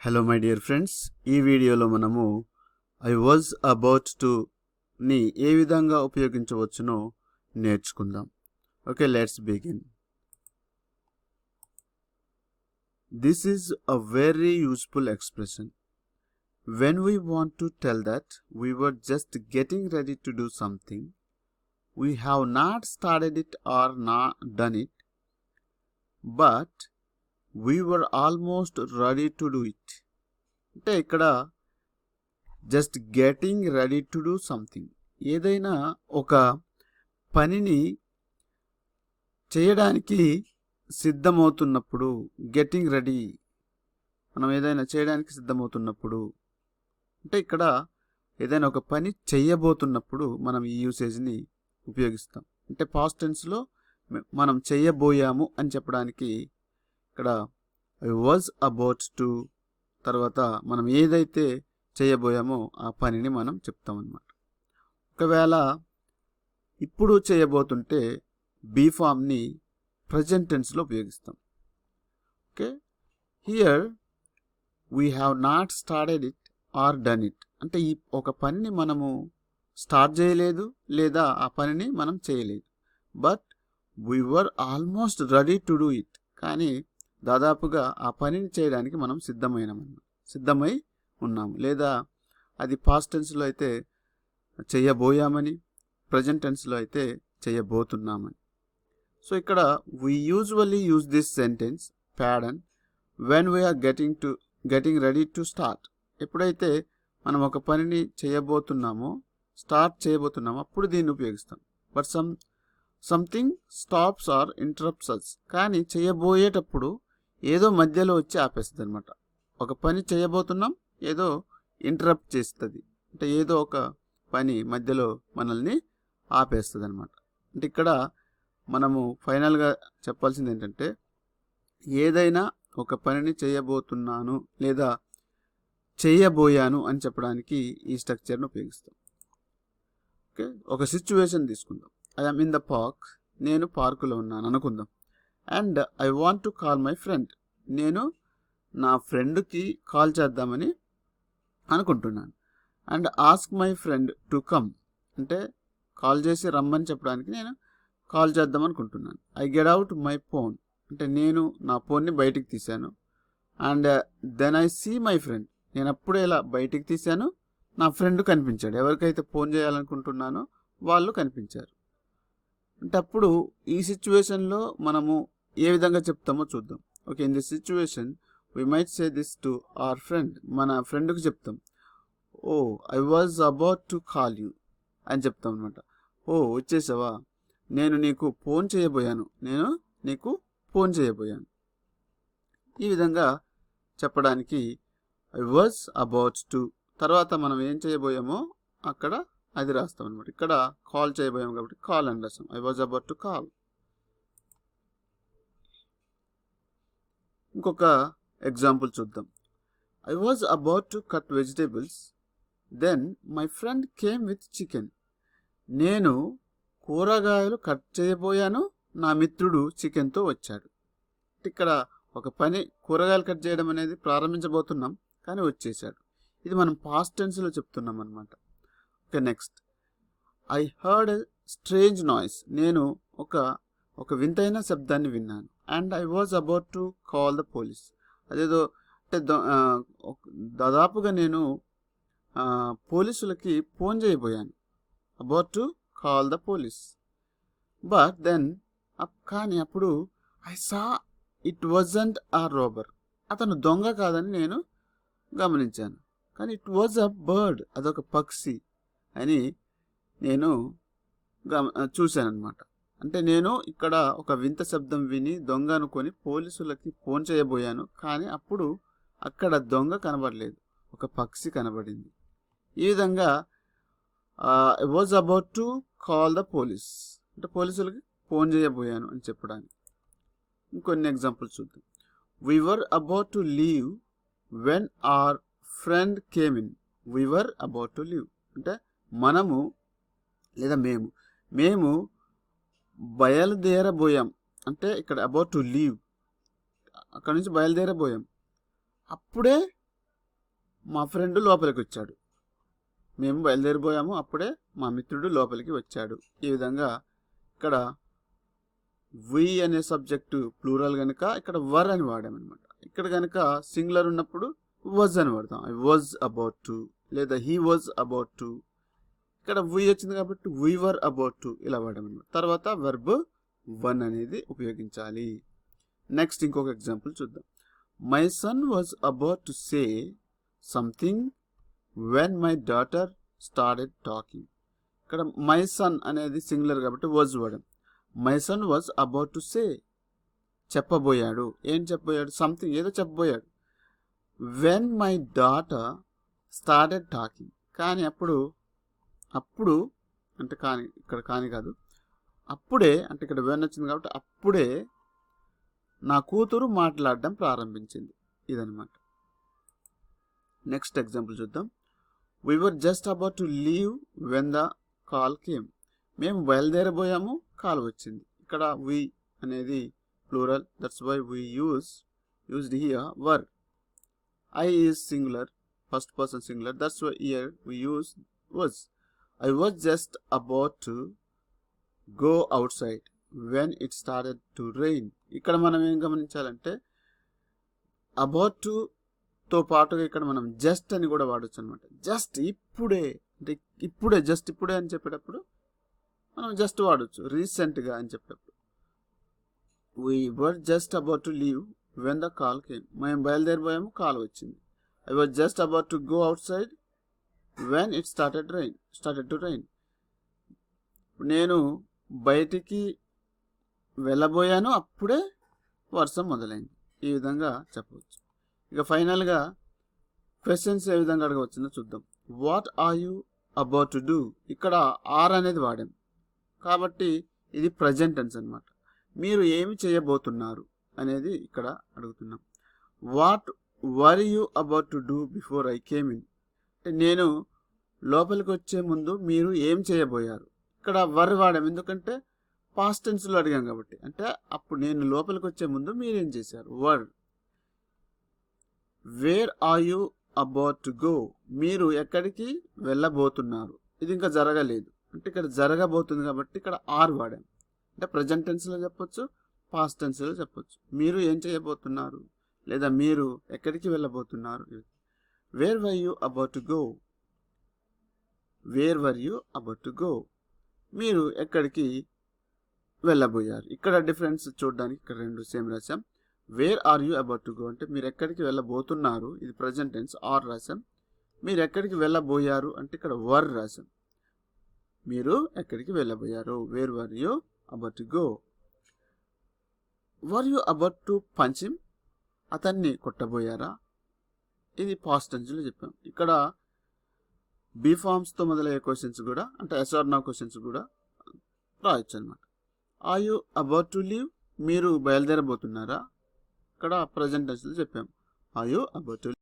Hello my dear friends, ఈ వీడియోలో మనము ఐ వాజ్ అబౌట్ టు ని ఏ విధంగా ఉపయోగించవచ్చునో నేర్చుకుందాం. Okay, let's begin. This is a very useful expression. When we want to tell that we were just getting ready to do something, we have not started it or not done it, but we were almost ready to do it. అంటే ఇక్కడ just getting ready to do something, ఏదైనా ఒక పనిని చేయడానికి సిద్ధమవుతున్నప్పుడు, getting ready, మనం ఏదైనా చేయడానికి సిద్ధమవుతున్నప్పుడు, అంటే ఇక్కడ ఏదైనా ఒక పని చేయబోతున్నప్పుడు మనం ఈ యూసేజ్ని ఉపయోగిస్తాం. అంటే పాస్ట్ టెన్స్లో మనం చేయబోయాము అని చెప్పడానికి ఇక్కడ ఐ వాజ్ అబౌట్ టు తర్వాత మనం ఏదైతే చేయబోయామో ఆ పనిని మనం చెప్తామన్నమాట. ఒకవేళ ఇప్పుడు చేయబోతుంటే బీ ఫామ్ని ప్రజెంట్ టెన్స్లో ఉపయోగిస్తాం. Okay, here we have not started it or done it, అంటే ఈ ఒక పనిని మనము స్టార్ట్ చేయలేదు లేదా ఆ పనిని మనం చేయలేదు. But we were almost ready to do it, కానీ దాదాపుగా ఆ పనిని చేయడానికి మనం సిద్ధమై ఉన్నాము. లేదా అది పాస్ట్ టెన్స్లో అయితే చేయబోయామని, ప్రజెంట్ టెన్స్లో అయితే చేయబోతున్నామని. సో ఇక్కడ we usually use this sentence pattern when we're getting ready to start. ఎప్పుడైతే మనం ఒక పనిని స్టార్ట్ చేయబోతున్నామో అప్పుడు దీన్ని ఉపయోగిస్తాం. But something stops or interrupts us, కానీ చేయబోయేటప్పుడు ఏదో మధ్యలో వచ్చి ఆపేస్తుంది అనమాట. ఒక పని చేయబోతున్నాం, ఏదో ఇంటరప్ట్ చేస్తుంది, అంటే ఏదో ఒక పని మధ్యలో మనల్ని ఆపేస్తుంది అనమాట. అంటే ఇక్కడ మనము ఫైనల్గా చెప్పాల్సింది ఏంటంటే, ఏదైనా ఒక పనిని చేయబోతున్నాను లేదా చేయబోయాను అని చెప్పడానికి ఈ స్ట్రక్చర్ను ఉపయోగిస్తాం. ఓకే, ఒక సిచ్యువేషన్ తీసుకుందాం. I am in the park, నేను పార్కులో ఉన్నాను అనుకుందాం. And I want to call my friend, నేను నా ఫ్రెండ్కి కాల్ చేద్దామని అనుకుంటున్నాను. And ask my friend to come, అంటే కాల్ చేసి రమ్మని చెప్పడానికి నేను కాల్ చేద్దాం అనుకుంటున్నాను. I get out my phone, అంటే నేను నా ఫోన్ని బయటికి తీశాను. And then I see my friend, నేను అప్పుడే ఇలా బయటికి తీశాను, నా ఫ్రెండ్ కనిపించాడు. ఎవరికైతే ఫోన్ చేయాలనుకుంటున్నానో వాళ్ళు కనిపించారు. అంటే అప్పుడు ఈ సిచ్యువేషన్లో మనము ఏ విధంగా చెప్తామో చూద్దాం. Okay, in this situation we might say this to our friend, మన ఫ్రెండ్కి చెప్తాం. Oh I was about to call you అని చెప్తాం అనమాట. ఓ వచ్చేసావా, నేను నీకు ఫోన్ చేయబోయాను. ఈ విధంగా చెప్పడానికి ఐ వాజ్ అబౌట్ టు తర్వాత మనం ఏం చేయబోయామో అక్కడ అది రాస్తాం అనమాట. ఇక్కడ కాల్ చేయబోయాము కాబట్టి కాల్ అని రాస్తాం. I was about to call. ఇంకొక ఎగ్జాంపుల్ చూద్దాం. I was about to cut vegetables, then my friend came with chicken. నేను కూరగాయలు కట్ చేయబోయాను, నా మిత్రుడు చికెన్తో వచ్చాడు. ఇక్కడ ఒక పని కూరగాయలు కట్ చేయడం అనేది ప్రారంభించబోతున్నాం, కానీ వచ్చేసాడు. ఇది మనం పాస్ట్ టెన్స్లో చెప్తున్నాం అనమాట. Okay, next I heard a strange noise, నేను ఒక వింతైన శబ్దాన్ని విన్నాను. And I was about to call the police, అదేదో అంటే దాదాపుగా నేను పోలీసులకి ఫోన్ చేయబోయాను. About to call the police. But then కానీ అప్పుడు I saw it wasn't a robber, అతను దొంగ కాదని నేను గమనించాను. కానీ ఇట్ వాజ్ అ బర్డ్, అదొక పక్షి అని నేను చూశాను అనమాట. అంటే నేను ఇక్కడ ఒక వింత శబ్దం విని దొంగ అనుకొని పోలీసులకి ఫోన్ చేయబోయాను, కానీ అప్పుడు అక్కడ దొంగ కనబడలేదు, ఒక పక్షి కనబడింది. ఈ విధంగా I was about to call the police, అంటే పోలీసులకి ఫోన్ చేయబోయాను అని చెప్పడానికి. ఇంకొన్ని ఎగ్జాంపుల్స్ చూద్దాం. We were about to leave when our friend came in. We were about to leave అంటే మనము లేదా మేము బయలుదేరబోయాం. అంటే ఇక్కడ అబౌట్ టు లీవ్, అక్కడ నుంచి బయలుదేరబోయాం. అప్పుడే మా ఫ్రెండ్ లోపలికి వచ్చాడు. మేము బయలుదేరిపోయాము, అప్పుడే మా మిత్రుడు లోపలికి వచ్చాడు. ఈ విధంగా ఇక్కడ వి అనే సబ్జెక్టు ప్లూరల్ కనుక ఇక్కడ వర్ అని వాడామన్నమాట. ఇక్కడ కనుక సింగులర్ ఉన్నప్పుడు వాజ్ అని వాడతాం. ఐ వాజ్ అబౌట్ టు, లేదా హీ వాజ్ అబౌట్ టు. ఇక్కడ వి వచ్చింది కాబట్టి వీ వర్ అబౌట్ టు ఇలా వాడామన్నమాట. తర్వాత వెర్బ్ వన్ అనేది ఉపయోగించాలి. నెక్స్ట్ ఇంకొక ఎగ్జాంపుల్ చూద్దాం. My son was about to say something when my daughter started talking. ఇక్కడ మై సన్ అనేది సింగులర్ కాబట్టి వాజ్ వాడాం. My son was about to say, చెప్పబోయాడు. ఏం చెప్పబోయాడు? సంథింగ్, ఏదో చెప్పబోయాడు. When my daughter started talking, కానీ అప్పుడు అంటే కానీ ఇక్కడ కానీ కాదు, అప్పుడే అంటే ఇక్కడ వెన్ వచ్చింది కాబట్టి అప్పుడే నా కూతురు మాట్లాడడం ప్రారంభించింది. ఇదనమాట. నెక్స్ట్ ఎగ్జాంపుల్ చూద్దాం. We were just about to leave when the call came. మేము బయలుదేరబోయాము, కాల్ వచ్చింది. ఇక్కడ వి అనేది plural, that's why we used here were. I is singular, first person singular, that's why here we use was. I was just about to go outside when it started to rain. ఇక్కడ మనం ఏం గమనించాలంటే about to తో పాటుగా ఇక్కడ మనం just అని కూడా వాడచ్చు అనమాట. జస్ట్ ఇప్పుడే, అంటే ఇప్పుడే, జస్ట్ ఇప్పుడే అని చెప్పేటప్పుడు మనం జస్ట్ వాడచ్చు. రీసెంట్గా అని చెప్పేటప్పుడు we were just about to leave when the call came. మేము బయలుదేరిపోయాము, కాల్ వచ్చింది. I was just about to go outside when it started to rain. నేను బయటికి వెళ్ళబోయాను, అప్పుడే వర్షం మొదలైంది. ఈ విధంగా చెప్పవచ్చు. ఇక ఫైనల్గా క్వశ్చన్స్ ఏ విధంగా అడగవచ్చునో చూద్దాం. What are you about to do. ఇక్కడ ఆర్ అనేది వాడాం కాబట్టి ఇది ప్రజెంట్ టెన్స్ అనమాట. మీరు ఏమి చేయబోతున్నారు అనేది ఇక్కడ అడుగుతున్నాం. What were you about to do before I came in. అంటే నేను లోపలికి వచ్చే ముందు మీరు ఏం చేయబోయారు. ఇక్కడ వర్ వాడాం ఎందుకంటే పాస్ట్ టెన్స్లో అడిగాం కాబట్టి. అంటే అప్పుడు నేను లోపలికి వచ్చే ముందు మీరేం చేశారు, were. Where are you about to go. మీరు ఎక్కడికి వెళ్ళబోతున్నారు. ఇది ఇంకా జరగలేదు, అంటే ఇక్కడ జరగబోతుంది కాబట్టి ఇక్కడ ఆర్ వాడాం. అంటే ప్రజెంట్ టెన్స్లో చెప్పొచ్చు, పాస్ట్ టెన్స్లో చెప్పొచ్చు. మీరు ఏం చేయబోతున్నారు, లేదా మీరు ఎక్కడికి వెళ్ళబోతున్నారు. Where were you about to go. Where were you about to go. మీరు ఎక్కడికి వెళ్ళబోయారు. ఇక్కడ డిఫరెన్స్ చూడడానికి ఇక్కడ రెండు సేమ్ రాసాం. Where are you about to go అంటే మీరు ఎక్కడికి వెళ్ళబోతున్నారు, ఇది ప్రజెంట్ టెన్స్, ఆర్ రాసాం. మీరు ఎక్కడికి వెళ్ళబోయారు అంటే ఇక్కడ వర్ రాసాం. మీరు ఎక్కడికి వెళ్ళబోయారు, where were you about to go. Were you about to punch him. అతన్ని కొట్టబోయారా, ఇది పాస్ట్ టెన్స్లో చెప్పాం. ఇక్కడ బీ ఫార్మ్స్తో మొదలయ్యే క్వశ్చన్స్ కూడా, అంటే ఎస్ ఆర్ నో క్వశ్చన్స్ కూడా రాయొచ్చు అనమాట. Are you about to leave. మీరు బయలుదేరబోతున్నారా, ఇక్కడ ప్రజెంట్ టెన్స్లో చెప్పాం. Are you about to